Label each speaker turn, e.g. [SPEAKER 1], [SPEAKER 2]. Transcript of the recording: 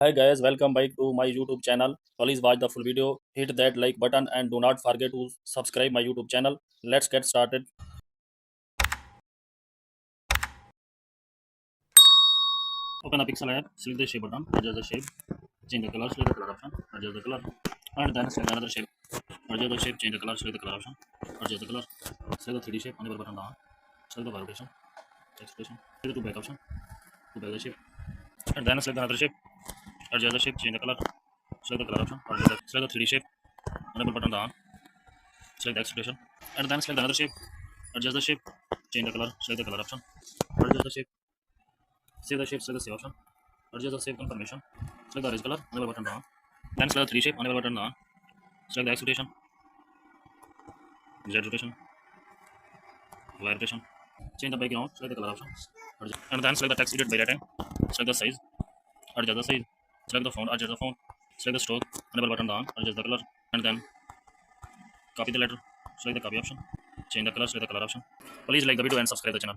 [SPEAKER 1] Hi guys, welcome back to my YouTube channel. Please watch the full video, hit that like button and do not forget to subscribe my YouTube channel. Let's get started. Open the pixel app, select the shape button, adjust the shape, change the color, select the color option, adjust the color, and then select another shape. Adjust the shape, change the color, select the color option, adjust the color, select the 3D shape, enable button down, select the rotation, expression, select the 2 back option, to back the shape, and then select another shape, adjust the shape, change the color, select the color option, select the 3D shape, enable button down, select the expression, and then select another shape, adjust the shape, change the color, select the color option, adjust the shape, save the shape, select the save option, adjust the save confirmation, select the orange color, enable button down, then select the 3 shape, enable button down, select the X rotation, Z rotation, Y rotation, change the background, select the color option, and then select the text edit by writing, select the size, adjust the size, select the font, adjust the font, select the stroke, enable button down, adjust the color, and then copy the letter, select the copy option, change the color, select the color option. Please like the video and subscribe the channel.